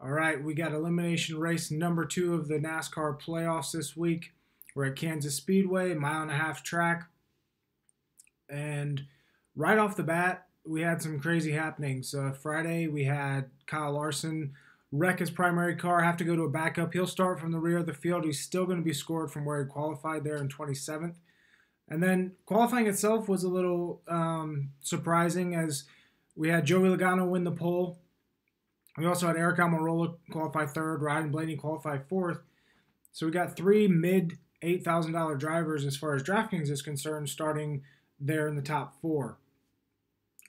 All right, we got elimination race number 2 of the NASCAR playoffs this week. We're at Kansas Speedway, mile-and-a-half track. And right off the bat, we had some crazy happenings. Friday, we had Kyle Larson wreck his primary car, have to go to a backup. He'll start from the rear of the field. He's still going to be scored from where he qualified there in 27th. And then qualifying itself was a little surprising as we had Joey Logano win the pole. We also had Eric Almirola qualify third, Ryan Blaney qualify fourth. So we got 3 mid $8,000 drivers as far as DraftKings is concerned, starting there in the top 4.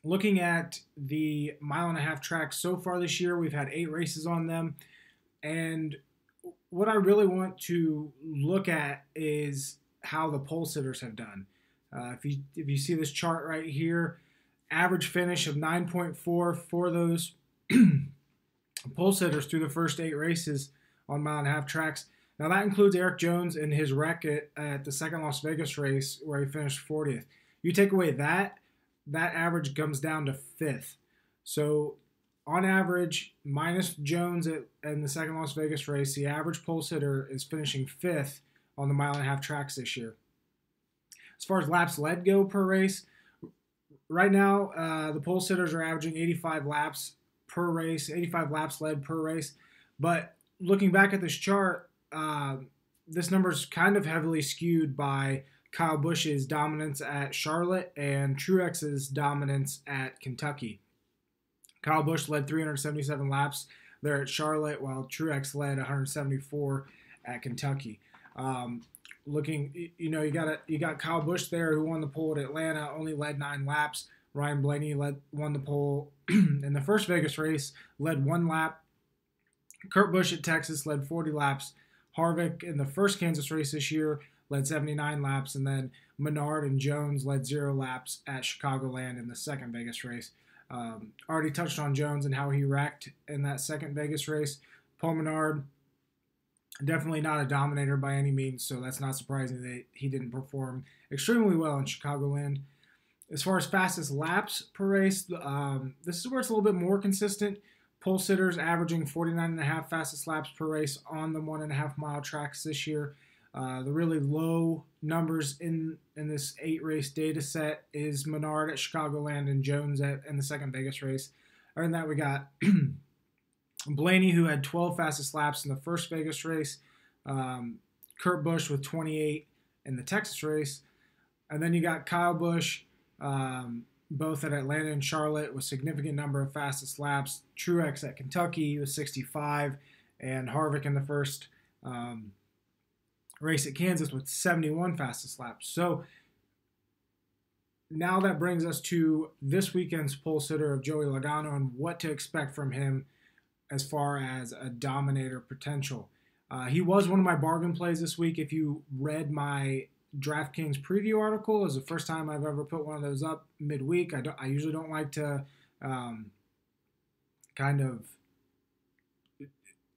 Looking at the mile-and-a-half track so far this year, we've had 8 races on them. And what I really want to look at is how the pole sitters have done. If you see this chart right here, average finish of 9.4 for those pole sitters through the first 8 races on mile-and-a-half tracks. Now that includes Eric Jones and his wreck at the second Las Vegas race where he finished 40th. You take away that average comes down to 5th. So on average, minus Jones in the second Las Vegas race, the average pole sitter is finishing 5th on the mile-and-a-half tracks this year. As far as laps led go per race, right now the pole sitters are averaging 85 laps per race, 85 laps led per race. But looking back at this chart, this number is kind of heavily skewed by Kyle Busch's dominance at Charlotte and Truex's dominance at Kentucky. Kyle Busch led 377 laps there at Charlotte, while Truex led 174 at Kentucky. You got Kyle Busch there, who won the pole at Atlanta, only led 9 laps. Ryan Blaney won the pole in the first Vegas race, led 1 lap. Kurt Busch at Texas led 40 laps. Harvick in the first Kansas race this year led 79 laps, and then Menard and Jones led 0 laps at Chicagoland in the second Vegas race. Already touched on Jones and how he wrecked in that second Vegas race. Paul Menard, definitely not a dominator by any means, so that's not surprising that he didn't perform extremely well in Chicagoland. As far as fastest laps per race, this is where it's a little bit more consistent. Pole sitters averaging 49.5 fastest laps per race on the 1.5 mile tracks this year. The really low numbers in this 8-race data set is Menard at Chicagoland and Jones in the second Vegas race. Other than that, we got Blaney, who had 12 fastest laps in the first Vegas race. Kurt Busch with 28 in the Texas race. And then you got Kyle Busch, both at Atlanta and Charlotte, with significant number of fastest laps. Truex at Kentucky with 65, and Harvick in the first race at Kansas with 71 fastest laps. So now that brings us to this weekend's pole sitter of Joey Logano and what to expect from him as far as a dominator potential. He was one of my bargain plays this week. If you read my DraftKings preview article, is the first time I've ever put one of those up midweek. I usually don't like to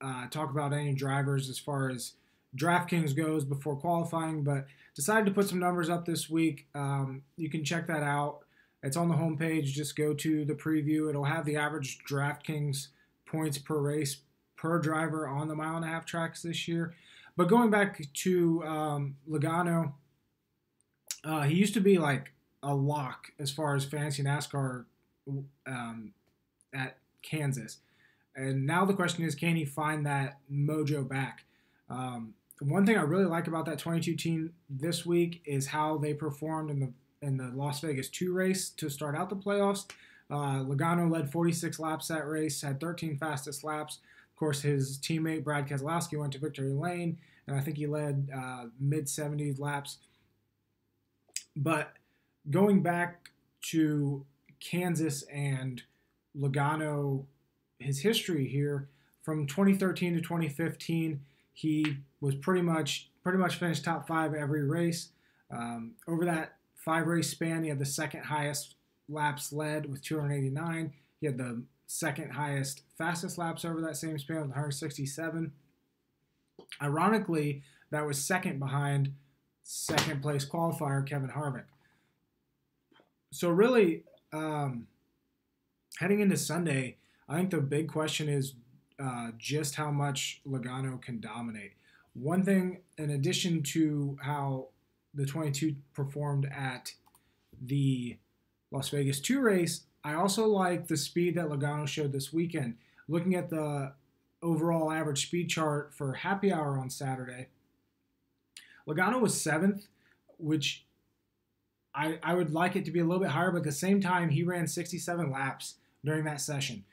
talk about any drivers as far as DraftKings goes before qualifying, but decided to put some numbers up this week. You can check that out. It's on the homepage. Just go to the preview. It'll have the average DraftKings points per race per driver on the mile-and-a-half tracks this year. But going back to Logano, he used to be like a lock as far as fantasy NASCAR at Kansas. And now the question is, can he find that mojo back? One thing I really like about that 22 team this week is how they performed in the Las Vegas 2 race to start out the playoffs. Logano led 46 laps that race, had 13 fastest laps. Of course, his teammate Brad Keselowski went to victory lane, and I think he led mid-70s laps. But going back to Kansas and Logano, his history here, from 2013 to 2015, he was pretty much finished top 5 every race. Over that 5-race span, he had the second highest laps led with 289. He had the second highest fastest laps over that same span with 167. Ironically, that was second behind second place qualifier Kevin Harvick. So really, heading into Sunday, I think the big question is, just how much Logano can dominate. One thing, in addition to how the 22 performed at the Las Vegas 2 race, I also like the speed that Logano showed this weekend. Looking at the overall average speed chart for happy hour on Saturday, Logano was 7th, which I would like it to be a little bit higher, but at the same time, he ran 67 laps during that session.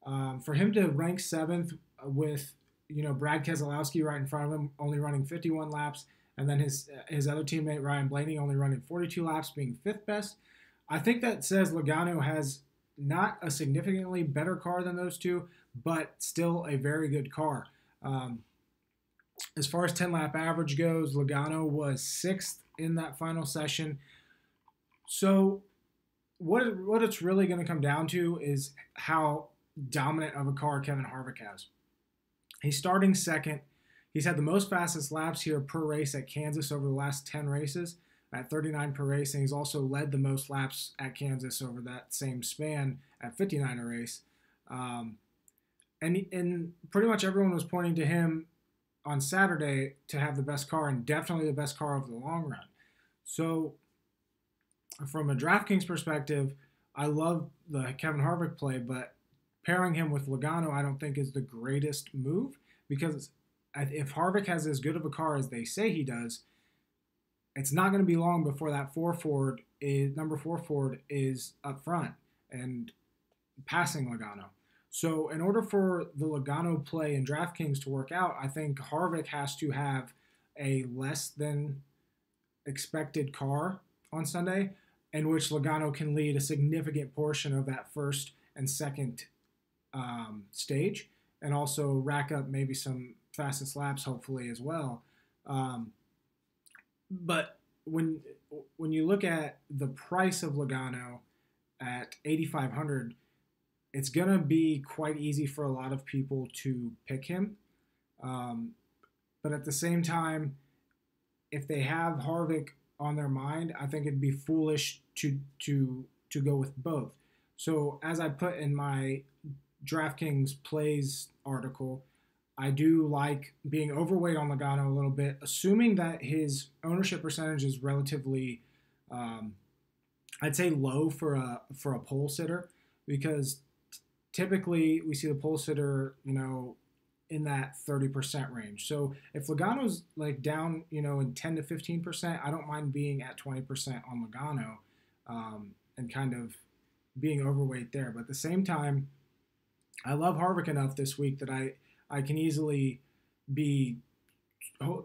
For him to rank 7th with, Brad Keselowski right in front of him, only running 51 laps, and then his other teammate, Ryan Blaney, only running 42 laps, being 5th best, I think that says Logano has not a significantly better car than those two, but still a very good car. As far as 10-lap average goes, Logano was 6th in that final session. So what it's really going to come down to is how dominant of a car Kevin Harvick has. He's starting 2nd. He's had the most fastest laps here per race at Kansas over the last 10 races at 39 per race, and he's also led the most laps at Kansas over that same span at 59 a race. And pretty much everyone was pointing to him on Saturday to have the best car, and definitely the best car over the long run. So from a DraftKings perspective, I love the Kevin Harvick play, but pairing him with Logano I don't think is the greatest move, because if Harvick has as good of a car as they say he does, it's not going to be long before that number 4 Ford is up front and passing Logano. So in order for the Logano play in DraftKings to work out, I think Harvick has to have a less than expected car on Sunday, in which Logano can lead a significant portion of that first and second stage, and also rack up maybe some fastest laps, hopefully, as well. But when you look at the price of Logano at $8,500, it's going to be quite easy for a lot of people to pick him. But at the same time, if they have Harvick on their mind, I think it'd be foolish to go with both. So as I put in my DraftKings plays article, I do like being overweight on Logano a little bit, assuming that his ownership percentage is relatively, I'd say low for a pole sitter, because typically we see the pole sitter, in that 30% range. So if Logano's like down, in 10 to 15%, I don't mind being at 20% on Logano, and kind of being overweight there. But at the same time, I love Harvick enough this week that I can easily be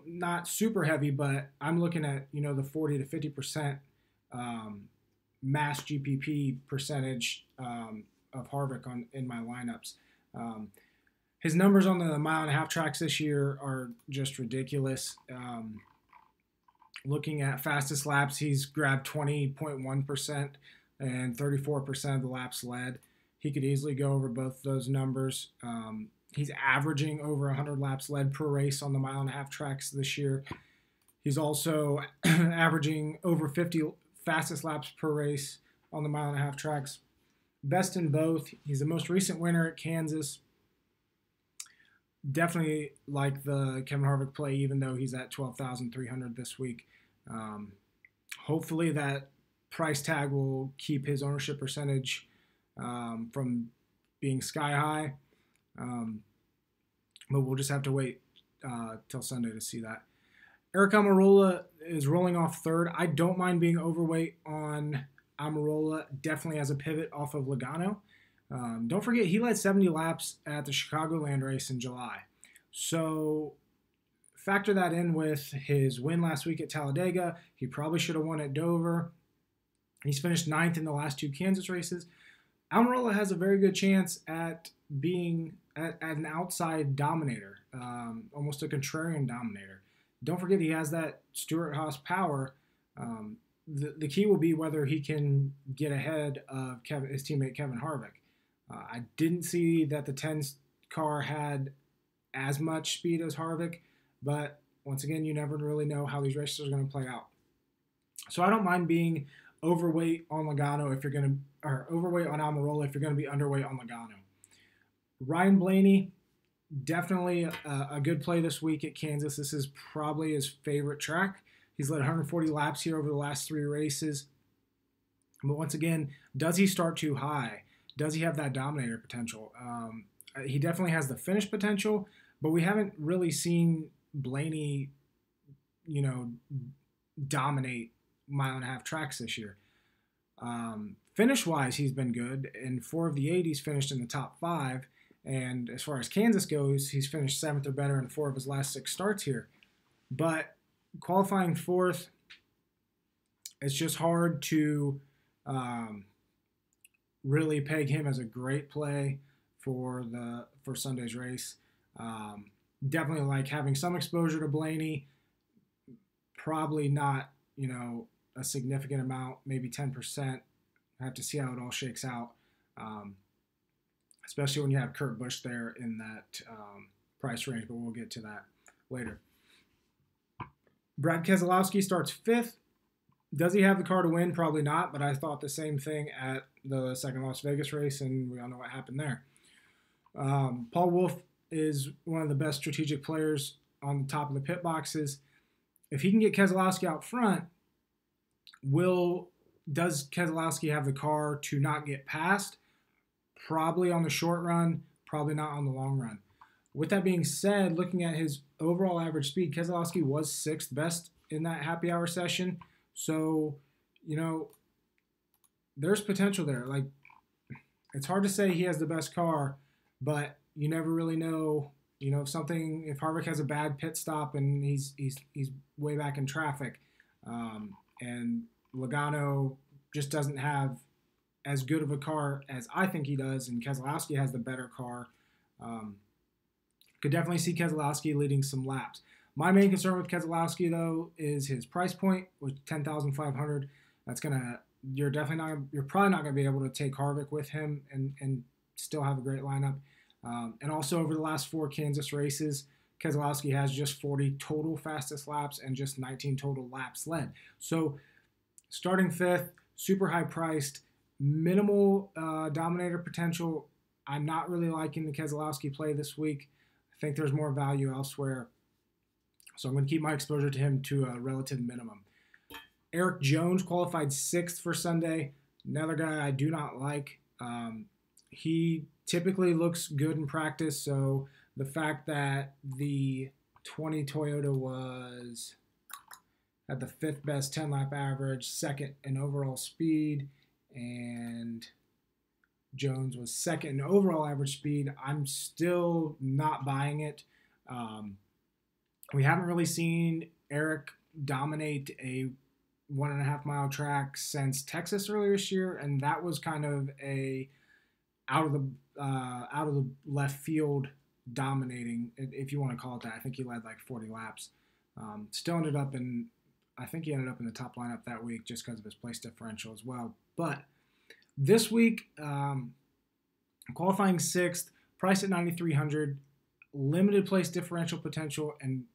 not super heavy, but I'm looking at, the 40 to 50% mass GPP percentage of Harvick in my lineups. His numbers on the 1.5 mile tracks this year are just ridiculous. Looking at fastest laps, he's grabbed 20.1% and 34% of the laps led. He could easily go over both those numbers. He's averaging over 100 laps led per race on the 1.5 mile tracks this year. He's also averaging over 50 fastest laps per race on the 1.5 mile tracks. Best in both. He's the most recent winner at Kansas. Definitely like the Kevin Harvick play, even though he's at 12,300 this week. Hopefully that price tag will keep his ownership percentage from being sky high. But we'll just have to wait till Sunday to see that. Eric Almirola is rolling off 3rd. I don't mind being overweight on Almirola, definitely as a pivot off of Logano. Don't forget, he led 70 laps at the Chicagoland race in July. So factor that in with his win last week at Talladega. He probably should have won at Dover. He's finished 9th in the last 2 Kansas races. Almirola has a very good chance at being at an outside dominator, almost a contrarian dominator. Don't forget, he has that Stewart-Haas power. The key will be whether he can get ahead of his teammate Kevin Harvick. I didn't see that the 10 car had as much speed as Harvick, but once again, you never really know how these races are going to play out. So I don't mind being overweight on Logano if you're going to, or overweight on Almirola if you're going to be underweight on Logano. Ryan Blaney, definitely a good play this week at Kansas. This is probably his favorite track. He's led 140 laps here over the last 3 races. But once again, does he start too high? Does he have that dominator potential? He definitely has the finish potential, but we haven't really seen Blaney, dominate mile-and-a-half tracks this year. Finish-wise, he's been good. In 4 of the 8, he's finished in the top 5. And as far as Kansas goes, he's finished 7th or better in 4 of his last 6 starts here. But qualifying 4th, it's just hard to really peg him as a great play for Sunday's race. Definitely like having some exposure to Blaney. Probably not, a significant amount, maybe 10%. I have to see how it all shakes out. Especially when you have Kurt Busch there in that price range, but we'll get to that later. Brad Keselowski starts 5th. Does he have the car to win? Probably not, but I thought the same thing at the second Las Vegas race, and we all know what happened there. Paul Wolfe is one of the best strategic players on the top of the pit boxes. If he can get Keselowski out front, does Keselowski have the car to not get passed? Probably on the short run, probably not on the long run. With that being said, looking at his overall average speed, Keselowski was 6th best in that happy hour session. So, there's potential there. Like, it's hard to say he has the best car, but you never really know. If Harvick has a bad pit stop and he's way back in traffic, and Logano just doesn't have as good of a car as I think he does, and Keselowski has the better car. Could definitely see Keselowski leading some laps. My main concern with Keselowski, though, is his price point, with $10,500. You're probably not gonna be able to take Harvick with him and still have a great lineup. And also over the last 4 Kansas races, Keselowski has just 40 total fastest laps and just 19 total laps led. So starting 5th, super high priced, minimal dominator potential. I'm not really liking the Keselowski play this week. I think there's more value elsewhere. So I'm going to keep my exposure to him to a relative minimum. Eric Jones qualified 6th for Sunday. Another guy I do not like. He typically looks good in practice, so the fact that the 20 Toyota had the 5th best 10-lap average, 2nd in overall speed, and Jones was 2nd in overall average speed, I'm still not buying it. We haven't really seen Eric dominate a 1.5 mile track since Texas earlier this year, and that was kind of a out of the left field dominating, if you want to call it that. I think he led like 40 laps. Still ended up I think he ended up in the top lineup that week just because of his place differential as well. But this week, qualifying 6th, priced at $9,300, limited place differential potential, and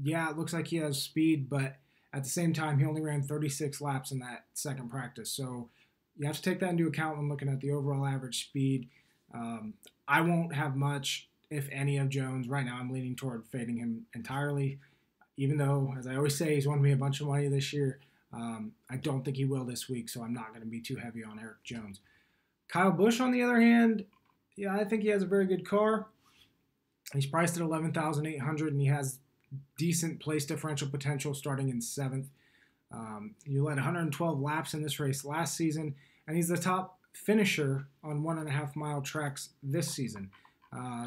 yeah, it looks like he has speed, but at the same time, he only ran 36 laps in that second practice. So you have to take that into account when looking at the overall average speed. I won't have much, if any, of Jones. Right now, I'm leaning toward fading him entirely, even though, as I always say, he's won me a bunch of money this year. I don't think he will this week, so I'm not going to be too heavy on Eric Jones. Kyle Busch, on the other hand, yeah, I think he has a very good car. He's priced at $11,800, and he has decent place differential potential starting in 7th. He led 112 laps in this race last season, and he's the top finisher on 1.5 mile tracks this season.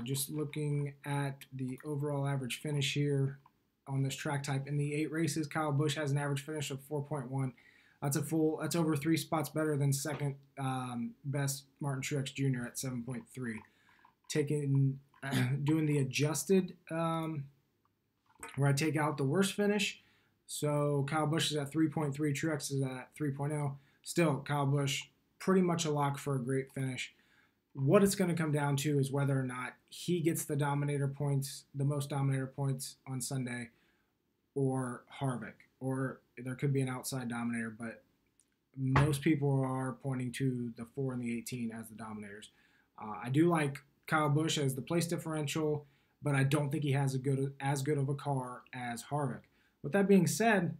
Just looking at the overall average finish here on this track type, in the 8 races, Kyle Busch has an average finish of 4.1. That's over 3 spots better than second best Martin Truex Jr. at 7.3. Doing the adjusted, where I take out the worst finish. So Kyle Busch is at 3.3, Truex is at 3.0. Still, Kyle Busch, pretty much a lock for a great finish. What it's going to come down to is whether or not he gets the most dominator points on Sunday, or Harvick, or there could be an outside dominator, but most people are pointing to the 4 and the 18 as the dominators. I do like Kyle Busch as the place differential, but I don't think he has as good of a car as Harvick. With that being said,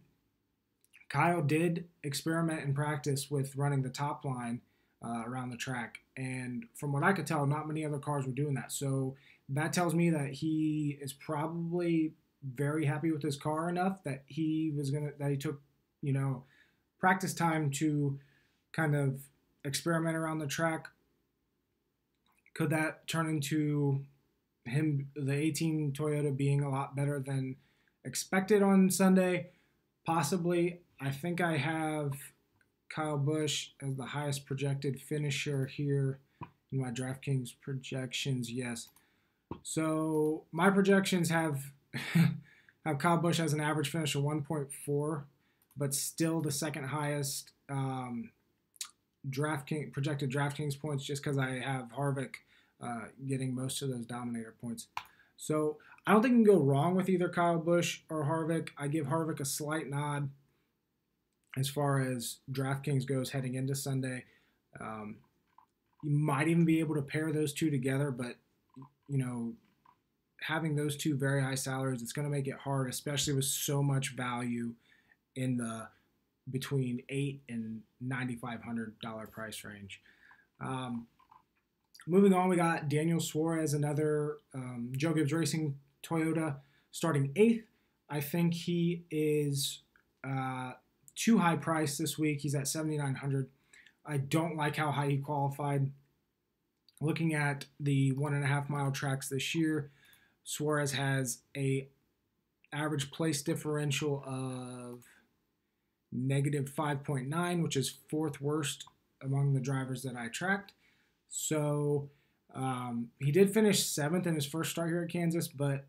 Kyle did experiment in practice with running the top line around the track, and from what I could tell, not many other cars were doing that. So that tells me that he is probably very happy with his car enough that he took, practice time to kind of experiment around the track. Could that turn into him, the 18 Toyota, being a lot better than expected on Sunday? Possibly. I think I have Kyle Busch as the highest projected finisher here in my DraftKings projections. Yes. So my projections have Kyle Busch as an average finish of 1.4, but still the second highest projected DraftKings points, just because I have Harvick getting most of those Dominator points. So I don't think you can go wrong with either Kyle Busch or Harvick. I give Harvick a slight nod as far as DraftKings goes heading into Sunday. You might even be able to pair those two together, but having those two very high salaries, it's going to make it hard, especially with so much value in the between $800 and $9,500 price range. Moving on, we got Daniel Suarez, another Joe Gibbs Racing Toyota, starting 8th. I think he is too high priced this week. He's at $7,900. I don't like how high he qualified. Looking at the 1.5 mile tracks this year, Suarez has a average place differential of -5.9, which is 4th worst among the drivers that I tracked. So he did finish 7th in his first start here at Kansas, but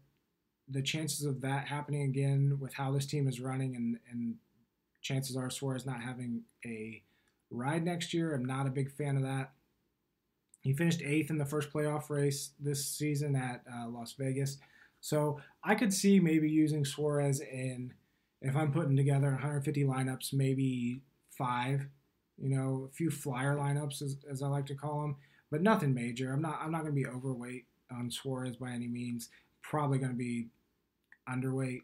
the chances of that happening again with how this team is running, and chances are Suarez not having a ride next year, I'm not a big fan of that. He finished 8th in the first playoff race this season at Las Vegas. So I could see maybe using Suarez in, if I'm putting together 150 lineups, maybe 5, a few flyer lineups as I like to call them, but nothing major. I'm not going to be overweight on Suarez by any means. Probably going to be underweight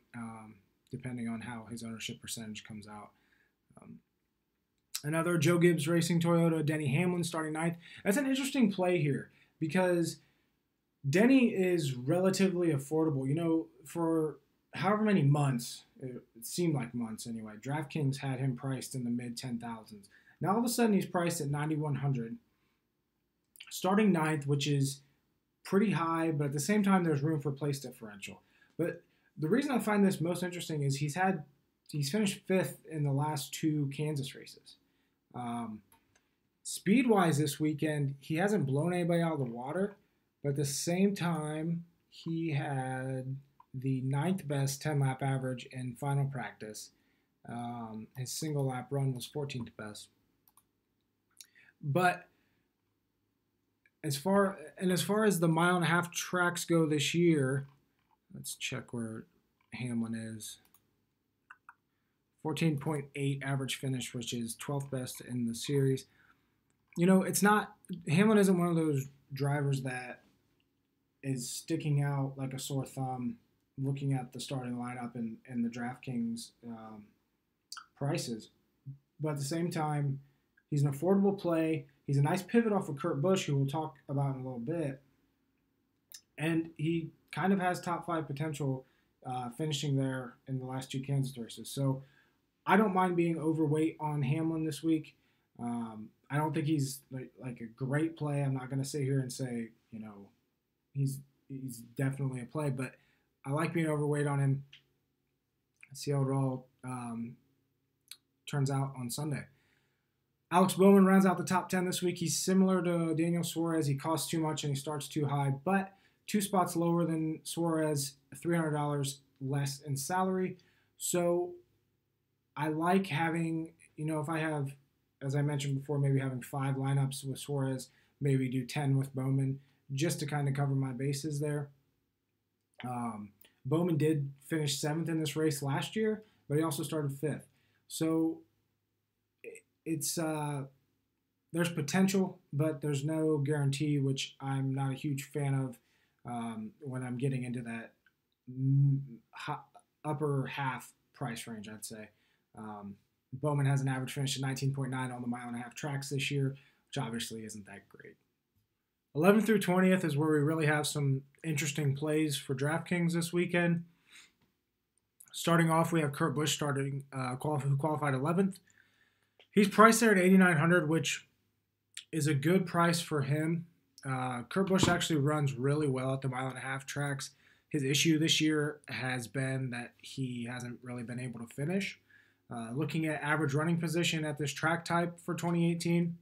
depending on how his ownership percentage comes out. Another Joe Gibbs Racing Toyota, Denny Hamlin, starting 9th. That's an interesting play here because Denny is relatively affordable. For however many months, it seemed like months anyway, DraftKings had him priced in the mid-10,000s. Now all of a sudden he's priced at $9,100. Starting 9th, which is pretty high, but at the same time there's room for place differential. But the reason I find this most interesting is he's finished 5th in the last 2 Kansas races. Speed-wise this weekend, he hasn't blown anybody out of the water, but at the same time, he had the 9th best 10-lap average in final practice. His single lap run was 14th best. But as far as the 1.5-mile tracks go this year, let's check where Hamlin is. 14.8 average finish, which is 12th best in the series. Hamlin isn't one of those drivers that is sticking out like a sore thumb looking at the starting lineup and the DraftKings prices. But at the same time, he's an affordable play. He's a nice pivot off of Kurt Busch, who we'll talk about in a little bit. And he kind of has top 5 potential finishing there in the last 2 Kansas races. So I don't mind being overweight on Hamlin this week. I don't think he's like a great play. I'm not going to sit here and say, he's definitely a play, but I like being overweight on him. Let's see how it all turns out on Sunday. Alex Bowman rounds out the top 10 this week. He's similar to Daniel Suarez. He costs too much and he starts too high, but 2 spots lower than Suarez, $300 less in salary. So I like having, if I have, as I mentioned before, maybe having 5 lineups with Suarez, maybe do 10 with Bowman, just to kind of cover my bases there. Bowman did finish 7th in this race last year, but he also started 5th. So it's there's potential, but there's no guarantee, which I'm not a huge fan of when I'm getting into that upper half price range, I'd say. Bowman has an average finish of 19.9 on the mile-and-a-half tracks this year, which obviously isn't that great. 11th through 20th is where we really have some interesting plays for DraftKings this weekend. Starting off, we have Kurt Busch who qualified 11th. He's priced there at 8,900, which is a good price for him. Kurt Busch actually runs really well at the mile-and-a-half tracks. His issue this year has been that he hasn't really been able to finish. Looking at average running position at this track type for 2018,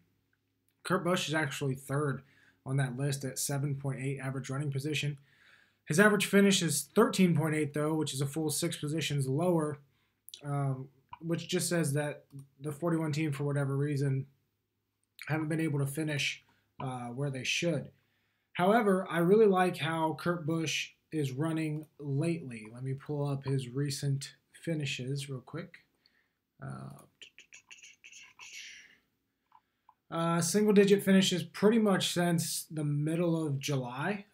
Kurt Busch is actually third on that list at 7.8 average running position. His average finish is 13.8 though, which is a full 6 positions lower, which just says that the 41 team, for whatever reason, haven't been able to finish where they should. However, I really like how Kurt Busch is running lately. Let me pull up his recent finishes real quick. Single-digit finishes pretty much since the middle of July,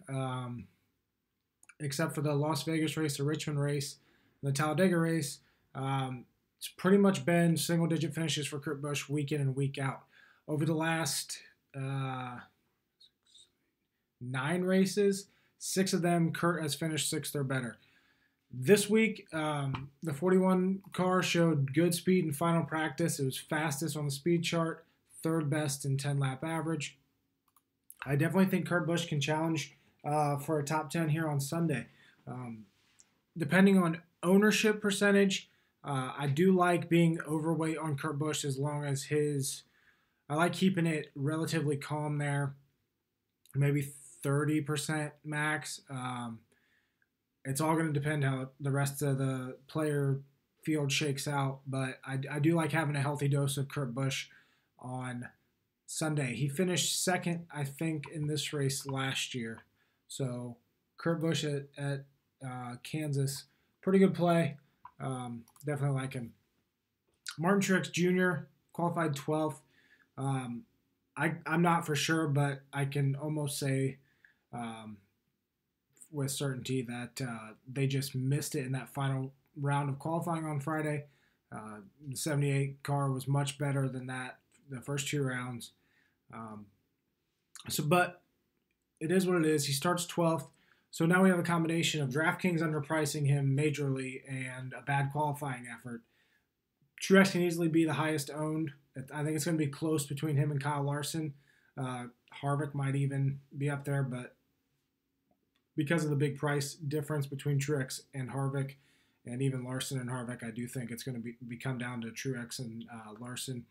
except for the Las Vegas race, the Richmond race, the Talladega race. It's pretty much been single-digit finishes for Kurt Busch week in and week out. Over the last 9 races, 6 of them, Kurt has finished 6th or better. This week, the 41 car showed good speed in final practice. It was fastest on the speed chart, 3rd best in 10-lap average. I definitely think Kurt Busch can challenge for a top 10 here on Sunday. Depending on ownership percentage, I do like being overweight on Kurt Busch as long as I like keeping it relatively calm there, maybe 30% max. It's all going to depend how the rest of the player field shakes out, but I do like having a healthy dose of Kurt Busch on Sunday. He finished 2nd, I think, in this race last year. So Kurt Busch at Kansas, pretty good play. Definitely like him. Martin Truex Jr. qualified 12th. I'm not for sure, but I can almost say with certainty that they just missed it in that final round of qualifying on Friday. The 78 car was much better than that the first 2 rounds. But it is what it is. He starts 12th. So now we have a combination of DraftKings underpricing him majorly and a bad qualifying effort. Truex can easily be the highest owned. I think it's going to be close between him and Kyle Larson. Harvick might even be up there, but because of the big price difference between Truex and Harvick, and even Larson and Harvick, I do think it's going to come down to Truex and Larson.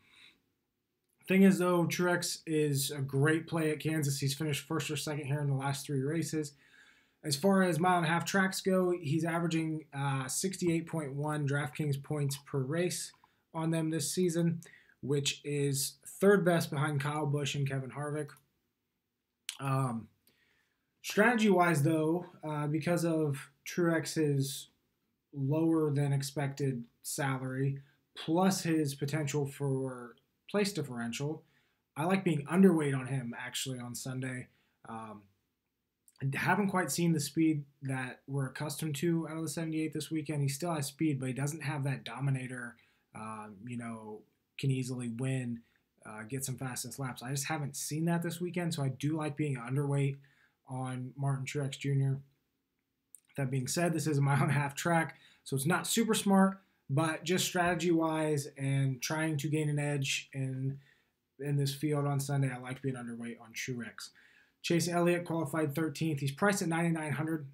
Thing is, though, Truex is a great play at Kansas. He's finished 1st or 2nd here in the last 3 races. As far as mile-and-a-half tracks go, he's averaging 68.1 DraftKings points per race on them this season, which is 3rd best behind Kyle Busch and Kevin Harvick. Strategy-wise, though, because of Truex's lower than expected salary, plus his potential for place differential, I like being underweight on him actually on Sunday. I haven't quite seen the speed that we're accustomed to out of the 78 this weekend. He still has speed, but he doesn't have that dominator, can easily win, get some fastest laps. I just haven't seen that this weekend, so I do like being underweight on Martin Truex Jr. That being said, this is a mile-and-a-half track, so it's not super smart, but just strategy-wise and trying to gain an edge in this field on Sunday, I like being underweight on Truex. Chase Elliott qualified 13th. He's priced at 9,900,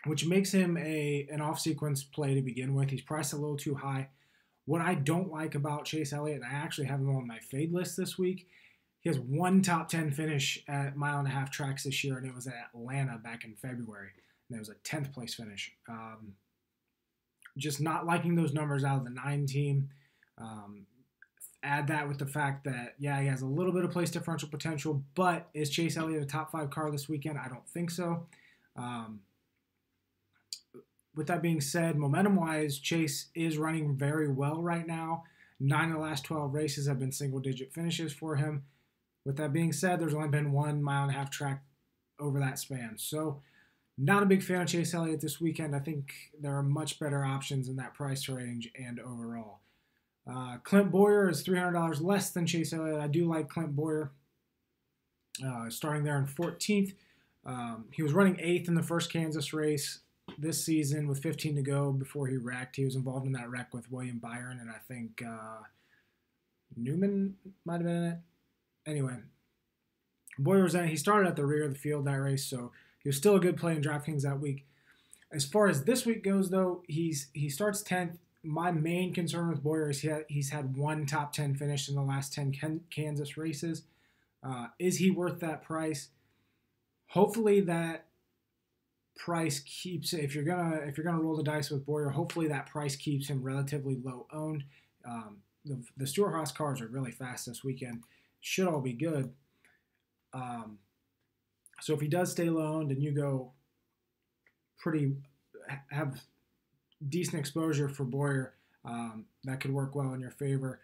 which makes him an off-sequence play to begin with. He's priced a little too high. What I don't like about Chase Elliott, and I actually have him on my fade list this week, he has 1 top 10 finish at mile-and-a-half tracks this year, and it was at Atlanta back in February. And it was a 10th place finish. Just not liking those numbers out of the 9 team. Add that with the fact that, he has a little bit of place differential potential, but is Chase Elliott a top 5 car this weekend? I don't think so. With that being said, momentum-wise, Chase is running very well right now. 9 of the last 12 races have been single-digit finishes for him. With that being said, there's only been 1 mile-and-a-half track over that span. So not a big fan of Chase Elliott this weekend. I think there are much better options in that price range and overall. Clint Boyer is $300 less than Chase Elliott. I do like Clint Boyer, starting there in 14th. He was running 8th in the first Kansas race this season with 15 to go before he wrecked. He was involved in that wreck with William Byron, and I think Newman might have been in it. Anyway, Boyer was in it. He started at the rear of the field that race, so he was still a good play in DraftKings that week. As far as this week goes, though, he starts 10th. My main concern with Boyer is he's had one top 10 finish in the last 10 Kansas races. Is he worth that price? Hopefully that price keeps it. If you're gonna roll the dice with Boyer, hopefully that price keeps him relatively low owned. The Stewart Haas cars are really fast this weekend. Should all be good. So if he does stay low owned and you go have decent exposure for Boyer, that could work well in your favor.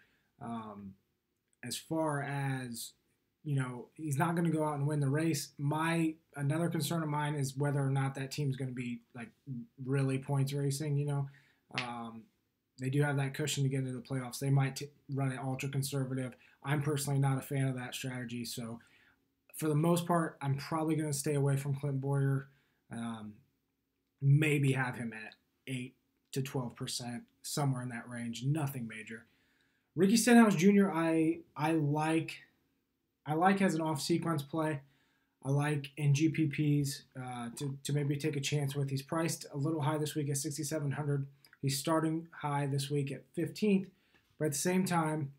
As far as, he's not going to go out and win the race. Another concern of mine is whether or not that team's going to be like really points racing. They do have that cushion to get into the playoffs. They might run it ultra conservative. I'm personally not a fan of that strategy. So for the most part, I'm probably going to stay away from Clint Boyer. Maybe have him at 8 to 12%, somewhere in that range. Nothing major. Ricky Stenhouse Jr. I like as an off-sequence play. I like in GPPs to maybe take a chance with. He's priced a little high this week at $6,700. He's starting high this week at 15th, but at the same time,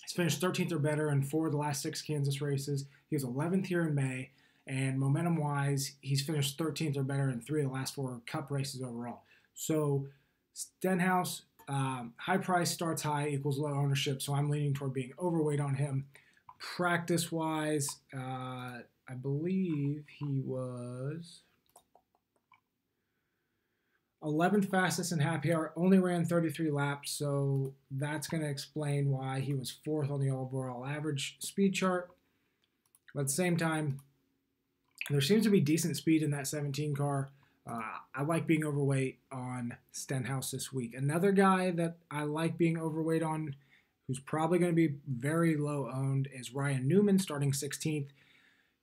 he's finished 13th or better in 4 of the last 6 Kansas races. He was 11th here in May, and momentum-wise, he's finished 13th or better in 3 of the last 4 Cup races overall. So Stenhouse, high price starts high equals low ownership, so I'm leaning toward being overweight on him. Practice-wise, I believe he was 11th fastest in happy hour, only ran 33 laps, so that's going to explain why he was 4th on the overall average speed chart. But at the same time, there seems to be decent speed in that 17 car. I like being overweight on Stenhouse this week. Another guy that I like being overweight on, who's probably going to be very low owned, is Ryan Newman, starting 16th.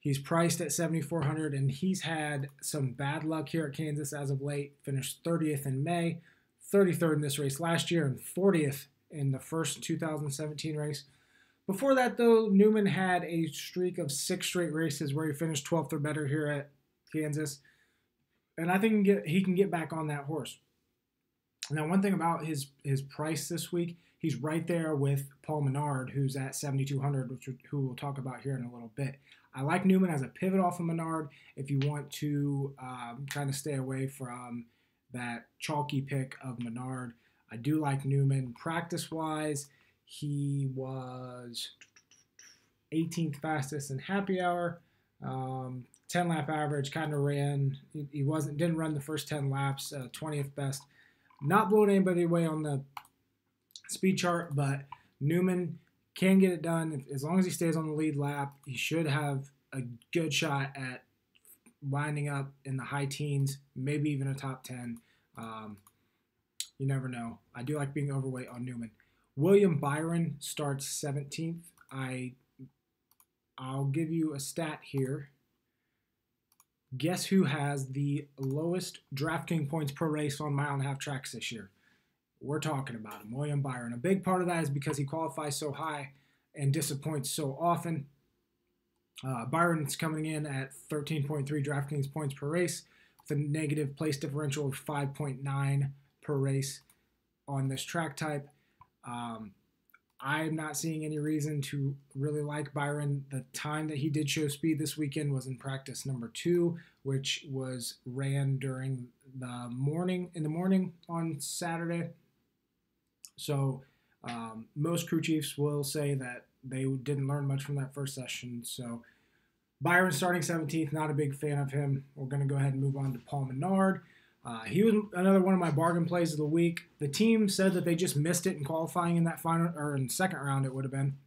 He's priced at $7,400, and he's had some bad luck here at Kansas as of late. Finished 30th in May, 33rd in this race last year, and 40th in the first 2017 race. Before that, though, Newman had a streak of 6 straight races where he finished 12th or better here at Kansas. And I think he can get back on that horse. Now, one thing about his price this week, he's right there with Paul Menard, who's at $7,200, who we'll talk about here in a little bit. I like Newman as a pivot off of Menard if you want to kind of stay away from that chalky pick of Menard. I do like Newman. Practice-wise, he was 18th fastest in happy hour. 10-lap average, kind of ran. He didn't run the first 10 laps, 20th best. Not blowing anybody away on the speed chart, but Newman can get it done. As long as he stays on the lead lap, he should have a good shot at winding up in the high teens, maybe even a top 10. You never know. I do like being overweight on Newman. William Byron starts 17th. I'll give you a stat here. Guess who has the lowest DraftKings points per race on mile-and-a-half tracks this year? We're talking about him, William Byron. A big part of that is because he qualifies so high and disappoints so often. Byron's coming in at 13.3 DraftKings points per race with a negative place differential of 5.9 per race on this track type. I'm not seeing any reason to really like Byron. The time that he did show speed this weekend was in practice number 2, which was ran during the morning on Saturday. So most crew chiefs will say that they didn't learn much from that first session. So Byron starting 17th, not a big fan of him. We're going to go ahead and move on to Paul Menard. He was another one of my bargain plays of the week. The team said that they just missed it in qualifying in that final, or in second round it would have been,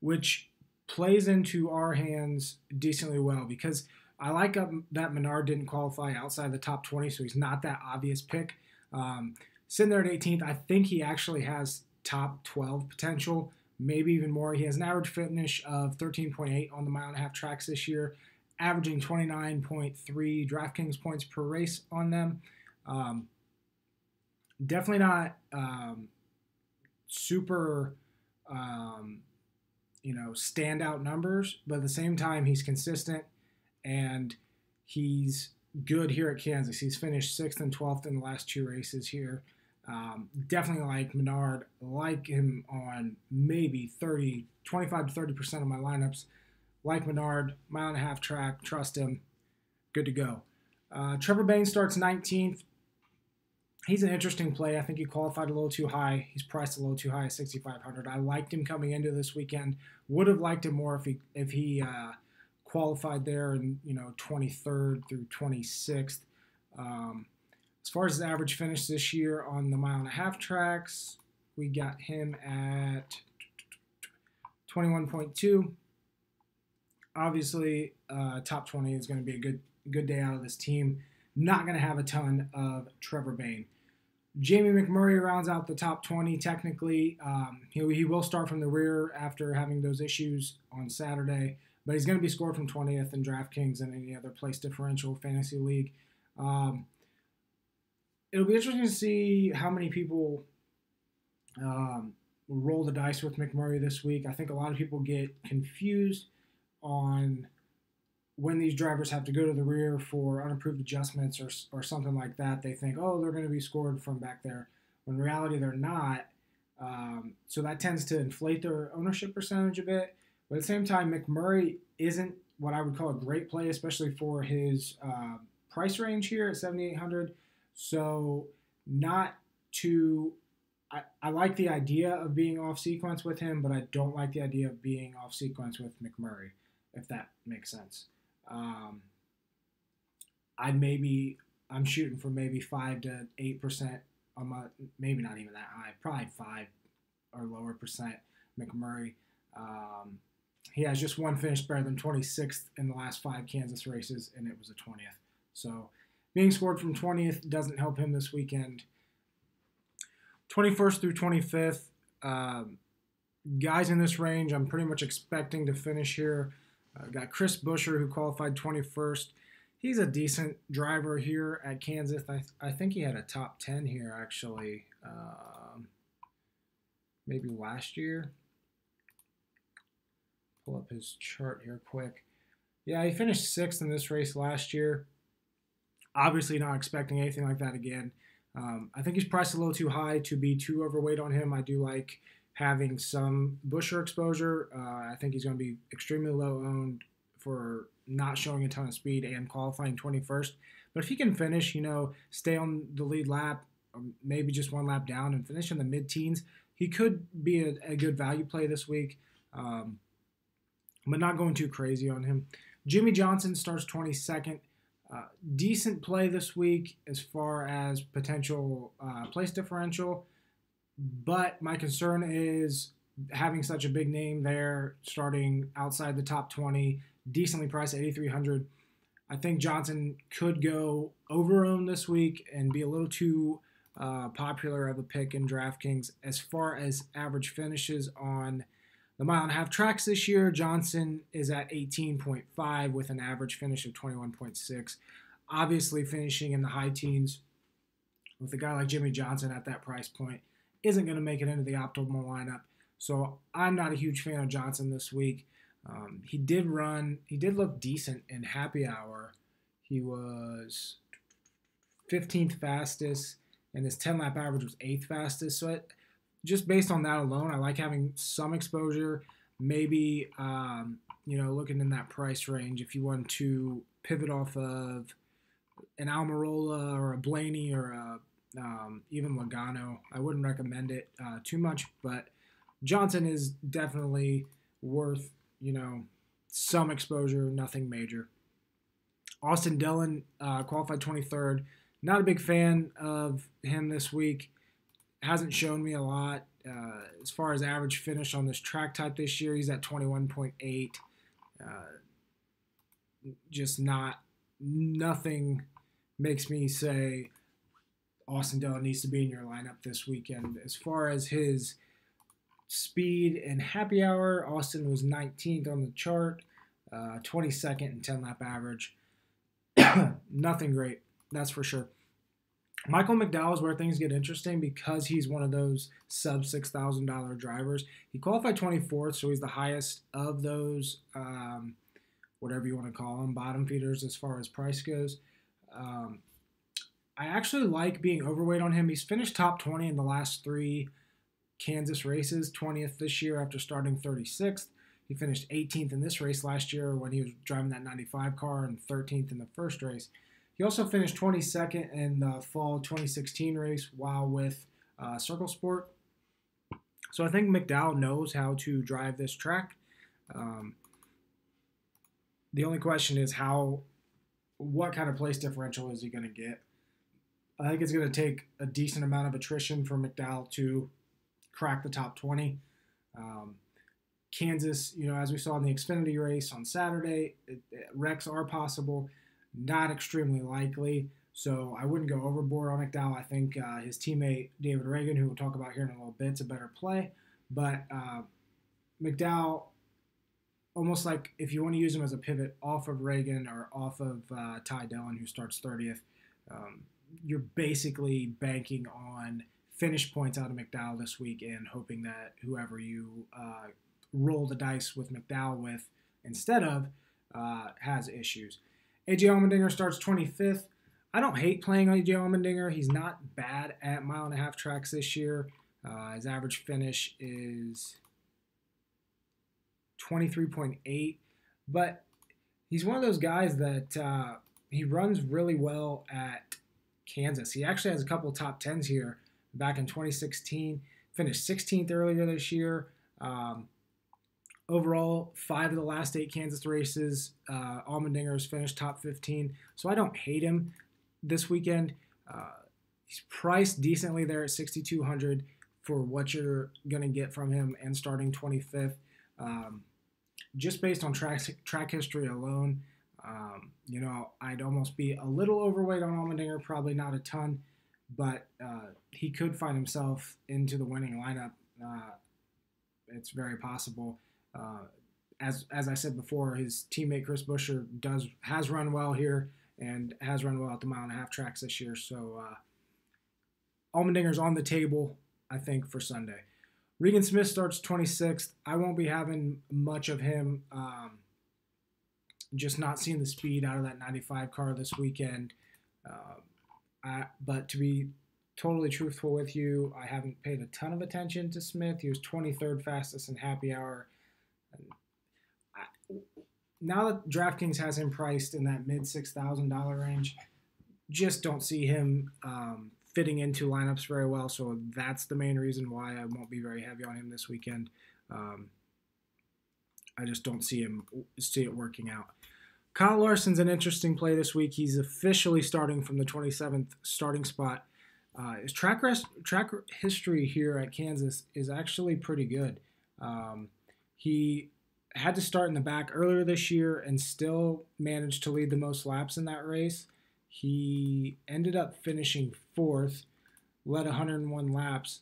which plays into our hands decently well because I like that Menard didn't qualify outside the top 20, so he's not that obvious pick. Sitting there at 18th, I think he actually has top 12 potential, maybe even more. He has an average finish of 13.8 on the mile and a half tracks this year, averaging 29.3 DraftKings points per race on them. Definitely not super, standout numbers, but at the same time, he's consistent and he's good here at Kansas. He's finished 6th and 12th in the last 2 races here. Definitely like Menard, like him on maybe 25 to 30% of my lineups. Like Menard, mile and a half track, trust him, good to go. Trevor Bayne starts 19th. He's an interesting play. I think he qualified a little too high. He's priced a little too high at 6,500. I liked him coming into this weekend. Would have liked him more if he qualified there in 23rd through 26th. As far as his average finish this year on the mile and a half tracks, we got him at 21.2. Obviously, top 20 is going to be a good day out of this team. Not going to have a ton of Trevor Bayne. Jamie McMurray rounds out the top 20 technically. He will start from the rear after having those issues on Saturday, but he's going to be scored from 20th in DraftKings and any other place differential fantasy league. It'll be interesting to see how many people roll the dice with McMurray this week. I think a lot of people get confused on when these drivers have to go to the rear for unapproved adjustments or something like that. They think, oh, they're going to be scored from back there. When in reality, they're not. So that tends to inflate their ownership percentage a bit. But at the same time, McMurray isn't what I would call a great play, especially for his price range here at 7,800. So not too – I like the idea of being off sequence with him, but I don't like the idea of being off sequence with McMurray, if that makes sense. I'm shooting for maybe 5 to 8% on my, maybe not even that high, probably 5 or lower percent McMurray. He has just one finish better than 26th in the last 5 Kansas races, and it was a 20th. So being scored from 20th doesn't help him this weekend. 21st through 25th, guys in this range I'm pretty much expecting to finish here. Got Chris Buescher, who qualified 21st. He's a decent driver here at Kansas. I think he had a top 10 here, actually, maybe last year. Pull up his chart here quick. Yeah, he finished 6th in this race last year. Obviously not expecting anything like that again. I think he's priced a little too high to be too overweight on him. I do like having some Buescher exposure. I think he's going to be extremely low owned for not showing a ton of speed and qualifying 21st. But if he can finish, stay on the lead lap, or maybe just one lap down and finish in the mid-teens, he could be a good value play this week, but not going too crazy on him. Jimmy Johnson starts 22nd. Decent play this week as far as potential place differential, but my concern is having such a big name there starting outside the top 20, decently priced at 8,300. I think Johnson could go over-owned this week and be a little too popular of a pick in DraftKings. As far as average finishes on the mile and a half tracks this year, Johnson is at 18.5 with an average finish of 21.6. Obviously, finishing in the high teens with a guy like Jimmy Johnson at that price point isn't going to make it into the optimal lineup. So I'm not a huge fan of Johnson this week. He did look decent in happy hour. He was 15th fastest, and his 10-lap average was 8th fastest. So just based on that alone, I like having some exposure. Maybe, looking in that price range, if you want to pivot off of an Almirola or a Blaney or even Logano, I wouldn't recommend it too much. But Johnson is definitely worth, some exposure, nothing major. Austin Dillon qualified 23rd. Not a big fan of him this week. Hasn't shown me a lot. As far as average finish on this track type this year, he's at 21.8. Just nothing makes me say Austin Dillon needs to be in your lineup this weekend. As far as his speed and happy hour, Austin was 19th on the chart, 22nd in 10-lap average. Nothing great, that's for sure. Michael McDowell is where things get interesting because he's one of those sub $6,000 drivers. He qualified 24th, so he's the highest of those, whatever you want to call them, bottom feeders as far as price goes. I actually like being overweight on him. He's finished top 20 in the last 3 Kansas races, 20th this year after starting 36th. He finished 18th in this race last year when he was driving that 95 car and 13th in the first race. He also finished 22nd in the fall 2016 race while with Circle Sport. So I think McDowell knows how to drive this track. The only question is what kind of place differential is he going to get? I think it's going to take a decent amount of attrition for McDowell to crack the top 20. Kansas, as we saw in the Xfinity race on Saturday, wrecks are possible. Not extremely likely, so I wouldn't go overboard on McDowell. I think his teammate David Reagan, who we'll talk about here in a little bit, is a better play. But McDowell, almost like if you want to use him as a pivot off of Reagan or off of Ty Dillon, who starts 30th, you're basically banking on finish points out of McDowell this week and hoping that whoever you roll the dice with McDowell with instead of has issues. AJ Allmendinger starts 25th. I don't hate playing AJ Allmendinger. He's not bad at mile-and-a-half tracks this year. His average finish is 23.8. But he's one of those guys that he runs really well at Kansas. He actually has a couple of top 10s here back in 2016. Finished 16th earlier this year. Overall, 5 of the last 8 Kansas races, Allmendinger has finished top 15. So I don't hate him this weekend. He's priced decently there at $6,200 for what you're going to get from him and starting 25th. Just based on track history alone, I'd almost be a little overweight on Allmendinger, probably not a ton, but he could find himself into the winning lineup. It's very possible. As I said before, his teammate Chris Buescher has run well here and has run well at the mile-and-a-half tracks this year. So Allmendinger's on the table, I think, for Sunday. Regan Smith starts 26th. I won't be having much of him. Just not seeing the speed out of that 95 car this weekend. But to be totally truthful with you, I haven't paid a ton of attention to Smith. He was 23rd fastest in happy hour. Now that DraftKings has him priced in that mid $6,000 range, just don't see him fitting into lineups very well. So that's the main reason why I won't be very heavy on him this weekend. I just don't see it working out. Kyle Larson's an interesting play this week. He's officially starting from the 27th starting spot. His track history here at Kansas is actually pretty good. He had to start in the back earlier this year and still managed to lead the most laps in that race. He ended up finishing 4th, led 101 laps.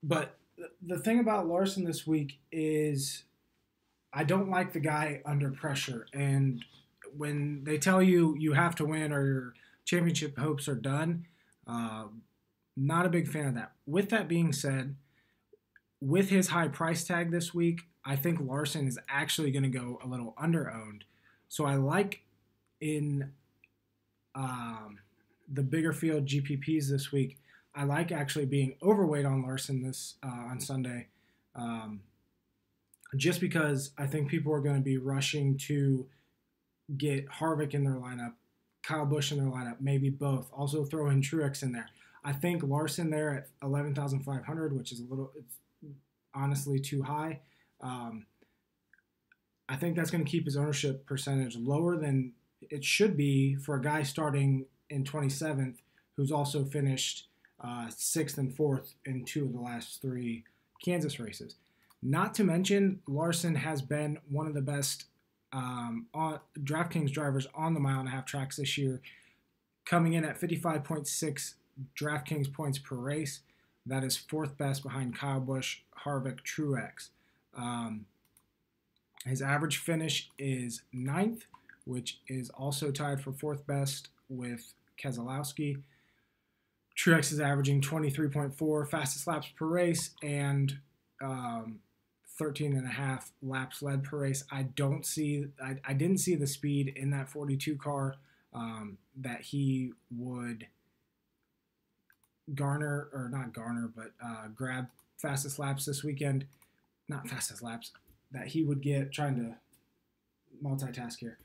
But the thing about Larson this week is I don't like the guy under pressure. And when they tell you you have to win or your championship hopes are done, not a big fan of that. With that being said, with his high price tag this week, I think Larson is actually going to go a little under-owned. So I like in the bigger field GPPs this week, I like actually being overweight on Larson this on Sunday, just because I think people are going to be rushing to get Harvick in their lineup, Kyle Busch in their lineup, maybe both. Also throw in Truex in there. I think Larson there at 11,500, which is it's honestly too high. I think that's going to keep his ownership percentage lower than it should be for a guy starting in 27th who's also finished 6th and 4th in 2 of the last 3 Kansas races. Not to mention, Larson has been one of the best DraftKings drivers on the mile-and-a-half tracks this year, coming in at 55.6 DraftKings points per race. That is 4th best behind Kyle Busch, Harvick, Truex. His average finish is 9th, which is also tied for 4th best with Keselowski. Truex is averaging 23.4 fastest laps per race and 13.5 laps led per race. I didn't see the speed in that 42 car that he would grab fastest laps this weekend. Not fastest laps, that he would get, trying to multitask here.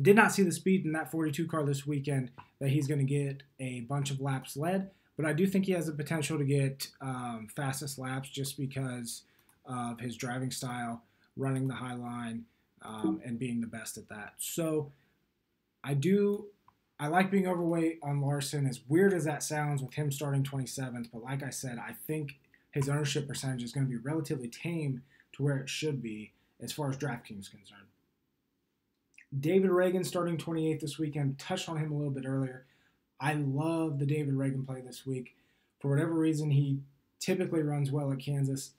Did not see the speed in that 42 car this weekend that he's going to get a bunch of laps led, but I do think he has the potential to get fastest laps just because of his driving style, running the high line, and being the best at that. So I like being overweight on Larson, as weird as that sounds with him starting 27th, but like I said, I think his ownership percentage is going to be relatively tame to where it should be as far as DraftKings is concerned. David Ragan starting 28th this weekend. Touched on him a little bit earlier. I love the David Ragan play this week. For whatever reason, he typically runs well at Kansas.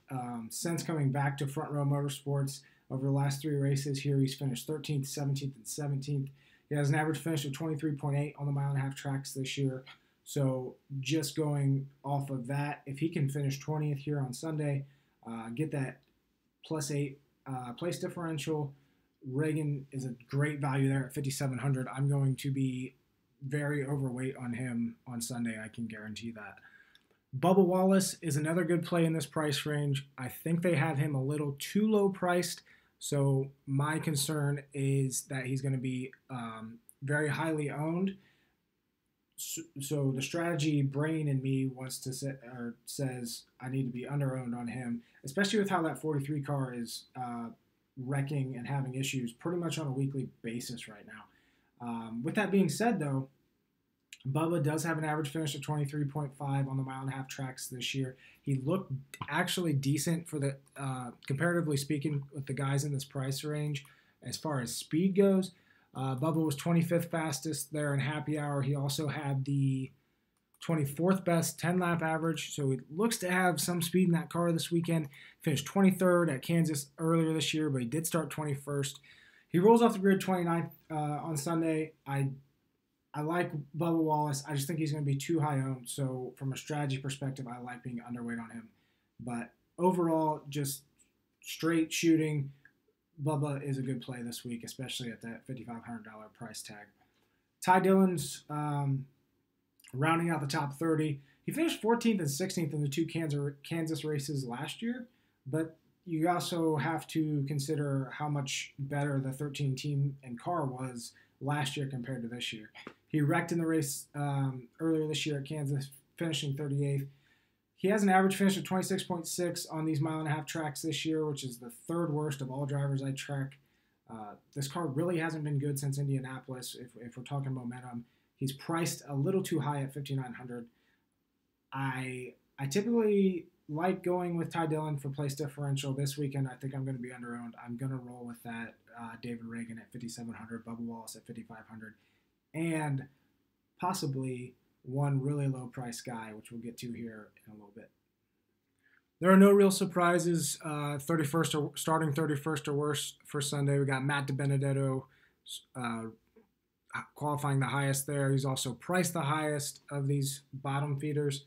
Since coming back to Front Row Motorsports over the last 3 races here, he's finished 13th, 17th, and 17th. He has an average finish of 23.8 on the mile-and-a-half tracks this year. So just going off of that, if he can finish 20th here on Sunday, get that +8 place differential, Ragan is a great value there at 5,700. I'm going to be very overweight on him on Sunday. I can guarantee that. Bubba Wallace is another good play in this price range. I think they have him a little too low priced. So my concern is that he's going to be very highly owned. So the strategy brain in me wants to says I need to be under-owned on him, especially with how that 43 car is wrecking and having issues pretty much on a weekly basis right now. With that being said, though, Bubba does have an average finish of 23.5 on the mile-and-a-half tracks this year. He looked actually decent for the, comparatively speaking, with the guys in this price range as far as speed goes. Bubba was 25th fastest there in happy hour. He also had the 24th best 10-lap average, so he looks to have some speed in that car this weekend. Finished 23rd at Kansas earlier this year, but he did start 21st. He rolls off the grid 29th on Sunday. I like Bubba Wallace. I just think he's going to be too high owned, so from a strategy perspective, I like being underweight on him. But overall, just straight shooting, Bubba is a good play this week, especially at that $5,500 price tag. Ty Dillon's rounding out the top 30. He finished 14th and 16th in the 2 Kansas races last year, but you also have to consider how much better the 13 team and car was last year compared to this year. He wrecked in the race earlier this year at Kansas, finishing 38th. He has an average finish of 26.6 on these mile-and-a-half tracks this year, which is the 3rd worst of all drivers I track. This car really hasn't been good since Indianapolis, if we're talking momentum. He's priced a little too high at $5,900. I typically like going with Ty Dillon for place differential. This weekend, I think I'm going to be under-owned. I'm going to roll with that David Ragan at $5,700, Bubba Wallace at $5,500, and possibly one really low-price guy, which we'll get to here in a little bit. There are no real surprises. Starting 31st or worse for Sunday. We got Matt DiBenedetto qualifying the highest there. He's also priced the highest of these bottom feeders.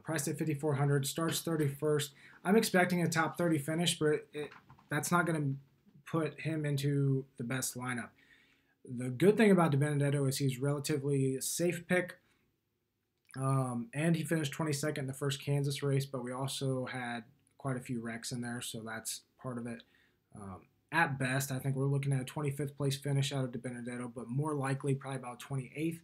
Priced at $5,400, starts 31st. I'm expecting a top 30 finish, but that's not going to put him into the best lineup. The good thing about DiBenedetto is he's relatively a safe pick, and he finished 22nd in the first Kansas race, but we also had quite a few wrecks in there, so that's part of it. At best, I think we're looking at a 25th place finish out of DiBenedetto, but more likely probably about 28th.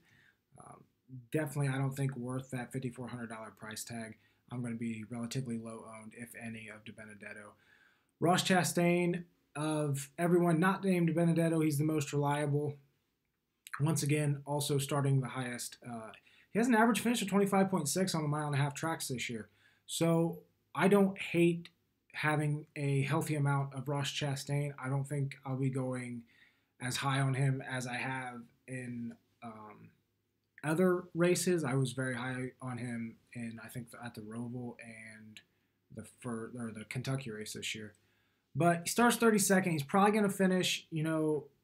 Definitely, I don't think worth that $5,400 price tag. I'm going to be relatively low owned, if any, of DiBenedetto. Ross Chastain, of everyone not named DiBenedetto, he's the most reliable. Once again, also starting the highest. He has an average finish of 25.6 on the mile and a half tracks this year. So I don't hate having a healthy amount of Ross Chastain. I don't think I'll be going as high on him as I have in other races. I was very high on him in, I think, at the Roval and the Kentucky race this year. But he starts 32nd. He's probably going to finish,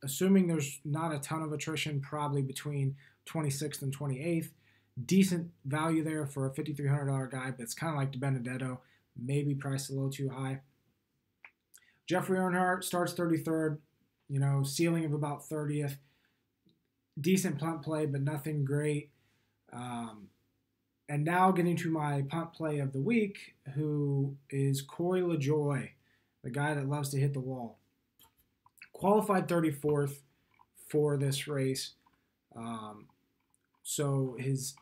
assuming there's not a ton of attrition, probably between 26th and 28th. Decent value there for a $5,300 guy, but it's kind of like DiBenedetto, maybe priced a little too high. Jeffrey Earnhardt starts 33rd, ceiling of about 30th. Decent punt play, but nothing great. And now getting to my punt play of the week, who is Corey LaJoie, the guy that loves to hit the wall. Qualified 34th for this race. So he's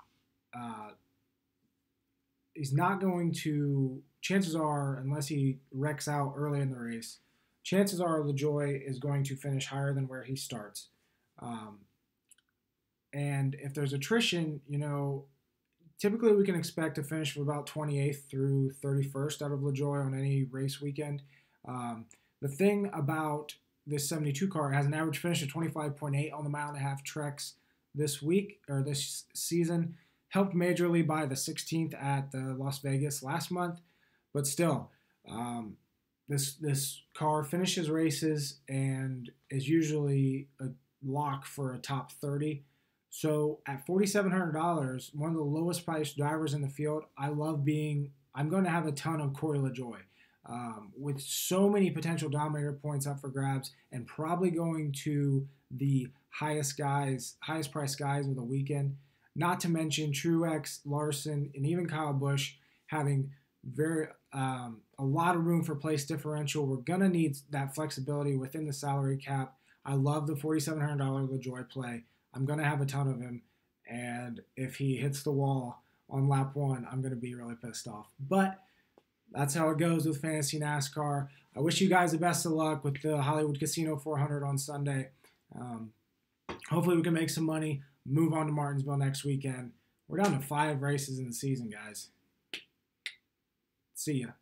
not going to, chances are, unless he wrecks out early in the race, chances are LaJoie is going to finish higher than where he starts. And if there's attrition, typically we can expect to finish from about 28th through 31st out of LaJoie on any race weekend. The thing about this 72 car has an average finish of 25.8 on the mile and a half treks this week or this season, helped majorly by the 16th at the Las Vegas last month, but still, this car finishes races and is usually a lock for a top 30. So at $4,700, one of the lowest priced drivers in the field, I'm going to have a ton of Corey LaJoie. With so many potential dominator points up for grabs and probably going to the highest priced guys of the weekend, not to mention Truex, Larson, and even Kyle Busch having a lot of room for place differential. We're going to need that flexibility within the salary cap. I love the $4,700 LaJoie play. I'm going to have a ton of him, and if he hits the wall on lap 1, I'm going to be really pissed off. But that's how it goes with Fantasy NASCAR. I wish you guys the best of luck with the Hollywood Casino 400 on Sunday. Hopefully we can make some money, move on to Martinsville next weekend. We're down to 5 races in the season, guys. See ya.